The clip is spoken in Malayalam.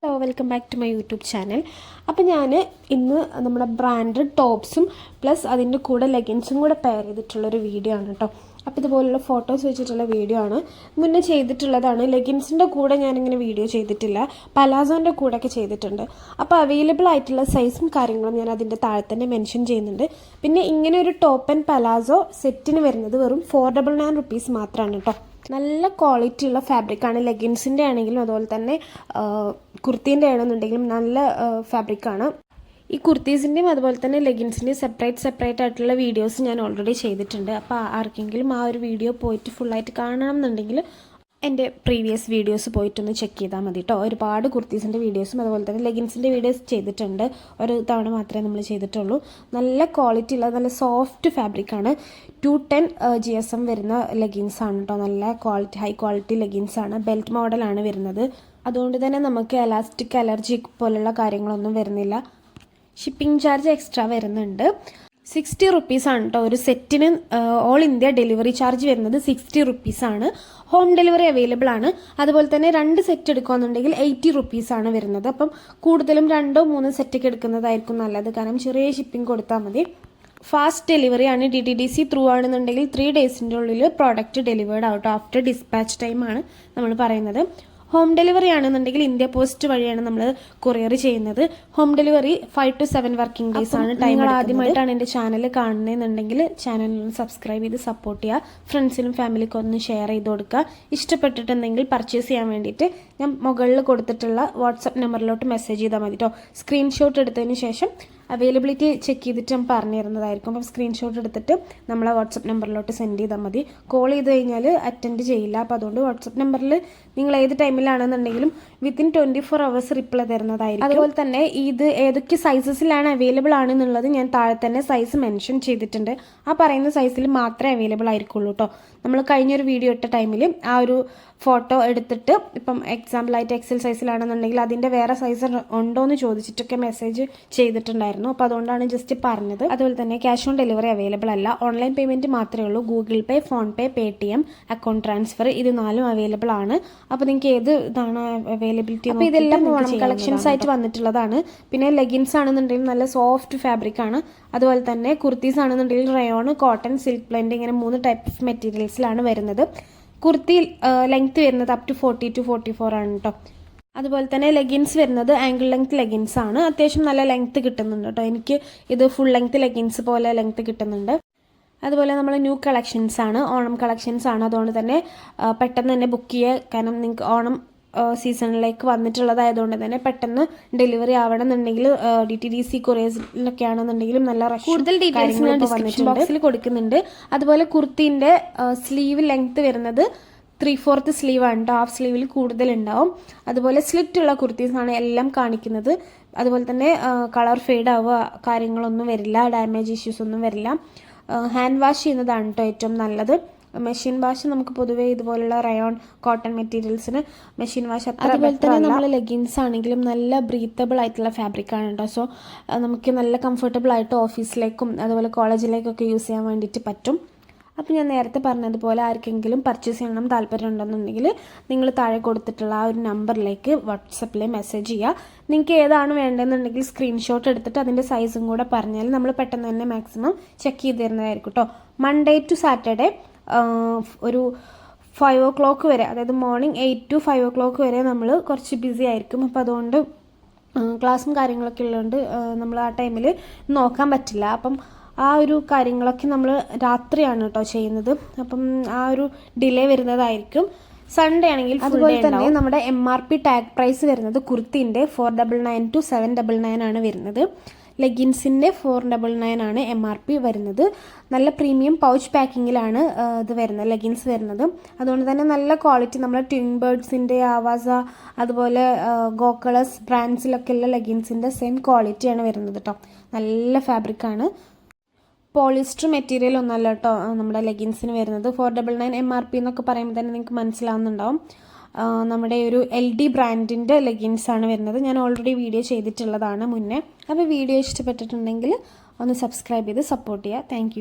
Hello, welcome back to my YouTube channel. അപ്പോൾ ഞാൻ ഇന്ന് നമ്മുടെ ബ്രാൻഡഡ് ടോപ്സും പ്ലസ് അതിൻ്റെ കൂടെ ലെഗിൻസും കൂടെ പെയർ ചെയ്തിട്ടുള്ളൊരു വീഡിയോ ആണ് കേട്ടോ. അപ്പോൾ ഇതുപോലുള്ള ഫോട്ടോസ് വെച്ചിട്ടുള്ള വീഡിയോ ആണ്. മുന്നേ ചെയ്തിട്ടുള്ളതാണ്. ലെഗിൻസിൻ്റെ കൂടെ ഞാനിങ്ങനെ വീഡിയോ ചെയ്തിട്ടില്ല, പലാസോൻ്റെ കൂടെയൊക്കെ ചെയ്തിട്ടുണ്ട്. അപ്പോൾ അവൈലബിൾ ആയിട്ടുള്ള സൈസും കാര്യങ്ങളും ഞാൻ അതിൻ്റെ താഴെ തന്നെ മെൻഷൻ ചെയ്യുന്നുണ്ട്. പിന്നെ ഇങ്ങനെ ഒരു ടോപ്പ് ആൻഡ് പലാസോ സെറ്റിന് വരുന്നത് വെറും 499 റുപ്പീസ് മാത്രമാണ് കേട്ടോ. നല്ല ക്വാളിറ്റി ഉള്ള ഫാബ്രിക്കാണ്. ലെഗിൻസിൻ്റെ ആണെങ്കിലും അതുപോലെ തന്നെ കുർത്തീൻ്റെ ആണെന്നുണ്ടെങ്കിലും നല്ല ഫാബ്രിക്കാണ്. ഈ കുർത്തീസിൻ്റെയും അതുപോലെ തന്നെ ലെഗിൻസിൻ്റെയും സെപ്പറേറ്റ് ആയിട്ടുള്ള വീഡിയോസ് ഞാൻ ഓൾറെഡി ചെയ്തിട്ടുണ്ട്. അപ്പോൾ ആർക്കെങ്കിലും ആ ഒരു വീഡിയോ പോയിട്ട് ഫുള്ളായിട്ട് കാണണം എന്നുണ്ടെങ്കിൽ എൻ്റെ പ്രീവിയസ് വീഡിയോസ് പോയിട്ടൊന്ന് ചെക്ക് ചെയ്താൽ മതി കേട്ടോ. ഒരുപാട് കുർത്തീസിൻ്റെ വീഡിയോസും അതുപോലെ തന്നെ ലെഗിൻസിൻ്റെ വീഡിയോസ് ചെയ്തിട്ടുണ്ട്. ഒരു തവണ മാത്രമേ നമ്മൾ ചെയ്തിട്ടുള്ളൂ. നല്ല ക്വാളിറ്റി ഉള്ള നല്ല സോഫ്റ്റ് ഫാബ്രിക്കാണ്. 210 GSM വരുന്ന ലെഗിൻസാണ് കേട്ടോ. നല്ല ക്വാളിറ്റി, ഹൈ ക്വാളിറ്റി ലെഗിൻസാണ്. ബെൽറ്റ് മോഡലാണ് വരുന്നത്. അതുകൊണ്ട് തന്നെ നമുക്ക് എലാസ്റ്റിക്, അലർജി പോലുള്ള കാര്യങ്ങളൊന്നും വരുന്നില്ല. ഷിപ്പിംഗ് ചാർജ് എക്സ്ട്രാ വരുന്നുണ്ട്. 60 റുപ്പീസാണ് കേട്ടോ ഒരു സെറ്റിന്. ഓൾ ഇന്ത്യ ഡെലിവറി ചാർജ് വരുന്നത് 60 റുപ്പീസാണ്. ഹോം ഡെലിവറി അവൈലബിൾ ആണ്. അതുപോലെ തന്നെ 2 സെറ്റ് എടുക്കുകയെന്നുണ്ടെങ്കിൽ 80 റുപ്പീസാണ് വരുന്നത്. അപ്പം കൂടുതലും 2-3 സെറ്റൊക്കെ എടുക്കുന്നതായിരിക്കും നല്ലത്. കാരണം ചെറിയ ഷിപ്പിംഗ് കൊടുത്താൽ മതി. ഫാസ്റ്റ് ഡെലിവറി ആണ്. DTDC ത്രൂ ആണെന്നുണ്ടെങ്കിൽ 3 ഡേയ്സിൻ്റെ ഉള്ളിൽ പ്രോഡക്റ്റ് ഡെലിവേർഡ് ആവട്ടോ. ആഫ്റ്റർ ഡിസ്പാച്ച് ടൈമാണ് നമ്മൾ പറയുന്നത്. ഹോം ഡെലിവറി ആണെന്നുണ്ടെങ്കിൽ ഇന്ത്യ പോസ്റ്റ് വഴിയാണ് നമ്മൾ കൊറിയർ ചെയ്യുന്നത്. Home delivery 5 to 7 working days ആണ് ടൈം. ആദ്യമായിട്ടാണ് എൻ്റെ ചാനൽ കാണുന്നതെന്നുണ്ടെങ്കിൽ ചാനലിൽ സബ്സ്ക്രൈബ് ചെയ്ത് സപ്പോർട്ട് ചെയ്യുക. ഫ്രണ്ട്സിനും ഫാമിലിക്കും ഒന്ന് ഷെയർ ചെയ്ത് കൊടുക്കുക. ഇഷ്ടപ്പെട്ടിട്ടുണ്ടെങ്കിൽ പർച്ചേസ് ചെയ്യാൻ വേണ്ടിയിട്ട് ഞാൻ മുകളിൽ കൊടുത്തിട്ടുള്ള വാട്സപ്പ് നമ്പറിലോട്ട് മെസ്സേജ് ചെയ്താൽ മതി കേട്ടോ. സ്ക്രീൻഷോട്ട് എടുത്തതിന് ശേഷം അവൈലബിലിറ്റി ചെക്ക് ചെയ്തിട്ട് ഞാൻ പറഞ്ഞു തരുന്നതായിരിക്കും. അപ്പോൾ സ്ക്രീൻഷോട്ട് എടുത്തിട്ട് നമ്മളെ വാട്സപ്പ് നമ്പറിലോട്ട് സെൻഡ് ചെയ്താൽ മതി. കോൾ ചെയ്ത് കഴിഞ്ഞാൽ അറ്റൻഡ് ചെയ്യില്ല. അപ്പോൾ അതുകൊണ്ട് വാട്സപ്പ് നമ്പറിൽ നിങ്ങൾ ഏത് ടൈമിലാണെന്നുണ്ടെങ്കിലും വിത്തിൻ 24 hours റിപ്ലൈ തരുന്നതായിരിക്കും. അതുപോലെ തന്നെ ഇത് ഏതൊക്കെ സൈസസിലാണ് അവൈലബിൾ ആണെന്നുള്ളത് ഞാൻ താഴെ തന്നെ സൈസ് മെൻഷൻ ചെയ്തിട്ടുണ്ട്. ആ പറയുന്ന സൈസിൽ മാത്രമേ അവൈലബിൾ ആയിരിക്കുള്ളൂ കേട്ടോ. നമ്മൾ കഴിഞ്ഞൊരു വീഡിയോ ഇട്ട ടൈമിൽ ആ ഒരു ഫോട്ടോ എടുത്തിട്ട് ഇപ്പം എക്സാമ്പിളായിട്ട് എക്സൽ സൈസിലാണെന്നുണ്ടെങ്കിൽ അതിൻ്റെ വേറെ സൈസ് ഉണ്ടോ എന്ന് ചോദിച്ചിട്ടൊക്കെ മെസ്സേജ് ചെയ്തിട്ടുണ്ടായിരുന്നു. അപ്പോൾ അതുകൊണ്ടാണ് ജസ്റ്റ് പറഞ്ഞത്. അതുപോലെ തന്നെ ക്യാഷ് ഓൺ ഡെലിവറി അവൈലബിൾ അല്ല. ഓൺലൈൻ പേയ്മെൻറ്റ് മാത്രമേ ഉള്ളൂ. Google Pay, PhonePe, Paytm, account transfer ഇത് 4 അവൈലബിൾ ആണ്. അപ്പോൾ നിങ്ങൾക്ക് ഏത് ഇതാണ് അവൈലബിലിറ്റി. അപ്പോൾ ഇതെല്ലാം ഓണം കളക്ഷൻസ് ആയിട്ട് വന്നിട്ടുള്ളതാണ്. പിന്നെ ലെഗിൻസ് ആണെന്നുണ്ടെങ്കിൽ നല്ല സോഫ്റ്റ് ഫാബ്രിക് ആണ്. അതുപോലെ തന്നെ കുർത്തീസ് ആണെന്നുണ്ടെങ്കിൽ റയോൺ, കോട്ടൺ, സിൽക്ക് ബ്ലെൻഡ് ഇങ്ങനെ 3 ടൈപ്പ് ഓഫ് മെറ്റീരിയൽസിലാണ് വരുന്നത്. കുർത്തി ലെങ്ത് വരുന്നത് അപ് ടു 40 to 44 ആണ് കേട്ടോ. അതുപോലെ തന്നെ ലെഗിൻസ് വരുന്നത് ആംഗിൾ ലെങ്ത് ലെഗിൻസ് ആണ്. അത്യാവശ്യം നല്ല ലെങ്ത് കിട്ടുന്നുണ്ട് കേട്ടോ. എനിക്ക് ഇത് ഫുൾ ലെങ്ത് ലെഗിൻസ് പോലെ ലെങ്ത് കിട്ടുന്നുണ്ട്. അതുപോലെ നമ്മൾ ന്യൂ കളക്ഷൻസ് ആണ്, ഓണം കളക്ഷൻസ് ആണ്. അതുകൊണ്ട് തന്നെ പെട്ടെന്ന് തന്നെ ബുക്ക് ചെയ്യുക. കാരണം നിങ്ങൾക്ക് ഓണം സീസണിലേക്ക് വന്നിട്ടുള്ളതായതുകൊണ്ട് തന്നെ പെട്ടെന്ന് ഡെലിവറി ആവണമെന്നുണ്ടെങ്കിൽ DTDC കൊറിയറിലൊക്കെ ആണെന്നുണ്ടെങ്കിലും നല്ല കൂടുതൽ ഡീറ്റെയിൽസ് ഞാൻ ഡിസ്ക്രിപ്ഷൻ ബോക്സിൽ കൊടുക്കുന്നുണ്ട്. അതുപോലെ കുർത്തീൻ്റെ സ്ലീവ് ലെങ്ത് വരുന്നത് 3/4 സ്ലീവ് ആണ്. ഹാഫ് സ്ലീവിൽ കൂടുതൽ ഉണ്ടാവും. അതുപോലെ സ്ലിറ്റ് ഉള്ള കുർത്തീസാണ് എല്ലാം കാണിക്കുന്നത്. അതുപോലെ തന്നെ കളർ ഫെയ്ഡ് ആവുക കാര്യങ്ങളൊന്നും വരില്ല. ഡാമേജ് ഇഷ്യൂസ് ഒന്നും വരില്ല. ഹാൻഡ് വാഷ് ചെയ്യുന്നതാണ് കേട്ടോ ഏറ്റവും നല്ലത്. മെഷീൻ വാഷ് നമുക്ക് പൊതുവേ ഇതുപോലുള്ള റയോൺ, കോട്ടൺ മെറ്റീരിയൽസിന് മെഷീൻ വാഷ് അത്ര. അതുപോലെ തന്നെ നമ്മൾ ലെഗിൻസ് ആണെങ്കിലും നല്ല ബ്രീത്തബിൾ ആയിട്ടുള്ള ഫാബ്രിക്കാണ് കേട്ടോ. സോ നമുക്ക് നല്ല കംഫർട്ടബിൾ ആയിട്ട് ഓഫീസിലേക്കും അതുപോലെ കോളേജിലേക്കൊക്കെ യൂസ് ചെയ്യാൻ വേണ്ടിയിട്ട് പറ്റും. അപ്പോൾ ഞാൻ നേരത്തെ പറഞ്ഞതുപോലെ ആർക്കെങ്കിലും പർച്ചേസ് ചെയ്യണം താല്പര്യം ഉണ്ടെന്നുണ്ടെങ്കിൽ നിങ്ങൾ താഴെ കൊടുത്തിട്ടുള്ള ആ ഒരു നമ്പറിലേക്ക് വാട്സപ്പിൽ മെസ്സേജ് ചെയ്യുക. നിങ്ങൾക്ക് ഏതാണ് വേണ്ടതെന്നുണ്ടെങ്കിൽ സ്ക്രീൻഷോട്ട് എടുത്തിട്ട് അതിൻ്റെ സൈസും കൂടെ പറഞ്ഞാൽ നമ്മൾ പെട്ടെന്ന് തന്നെ മാക്സിമം ചെക്ക് ചെയ്ത് തരുന്നതായിരിക്കും കേട്ടോ. മൺഡേ ടു സാറ്റർഡേ ഒരു 5 o'clock വരെ, അതായത് മോർണിംഗ് 8 to 5 o'clock വരെ നമ്മൾ കുറച്ച് ബിസി ആയിരിക്കും. അപ്പോൾ അതുകൊണ്ട് ക്ലാസ്സും കാര്യങ്ങളൊക്കെ ഉള്ളതുകൊണ്ട് നമ്മൾ ആ ടൈമിൽ നോക്കാൻ പറ്റില്ല. അപ്പം ആ ഒരു കാര്യങ്ങളൊക്കെ നമ്മൾ രാത്രിയാണ് കേട്ടോ ചെയ്യുന്നത്. അപ്പം ആ ഒരു ഡിലേ വരുന്നതായിരിക്കും. സൺഡേ ആണെങ്കിൽ അതുപോലെ തന്നെ നമ്മുടെ MRP ടാഗ് പ്രൈസ് വരുന്നത് കുർത്തിൻ്റെ 499 to 799 ആണ് വരുന്നത്. ലെഗിൻസിൻ്റെ 499 ആണ് MRP വരുന്നത്. നല്ല പ്രീമിയം പൗച്ച് പാക്കിങ്ങിലാണ് ഇത് വരുന്നത്, ലെഗിൻസ് വരുന്നത്. അതുകൊണ്ട് തന്നെ നല്ല ക്വാളിറ്റി. നമ്മൾ ട്വിൻ ബേർഡ്സിൻ്റെ, ആവാസ അതുപോലെ ഗോക്കളസ് ബ്രാൻഡ്സിലൊക്കെ ഉള്ള ലെഗിൻസിൻ്റെ സെയിം ക്വാളിറ്റിയാണ് വരുന്നത് കേട്ടോ. നല്ല ഫാബ്രിക്കാണ്. പോളിസ്റ്റർ മെറ്റീരിയൽ ഒന്നല്ല കേട്ടോ നമ്മുടെ ലെഗിൻസിന് വരുന്നത്. 499 MRP എന്നൊക്കെ പറയുമ്പോൾ തന്നെ നിങ്ങൾക്ക് മനസ്സിലാവുന്നുണ്ടാവും. നമ്മുടെ ഒരു LD ബ്രാൻഡിൻ്റെ ലെഗിൻസാണ് വരുന്നത്. ഞാൻ ഓൾറെഡി വീഡിയോ ചെയ്തിട്ടുള്ളതാണ് മുന്നേ. അപ്പോൾ വീഡിയോ ഇഷ്ടപ്പെട്ടിട്ടുണ്ടെങ്കിൽ ഒന്ന് സബ്സ്ക്രൈബ് ചെയ്ത് സപ്പോർട്ട് ചെയ്യുക. താങ്ക്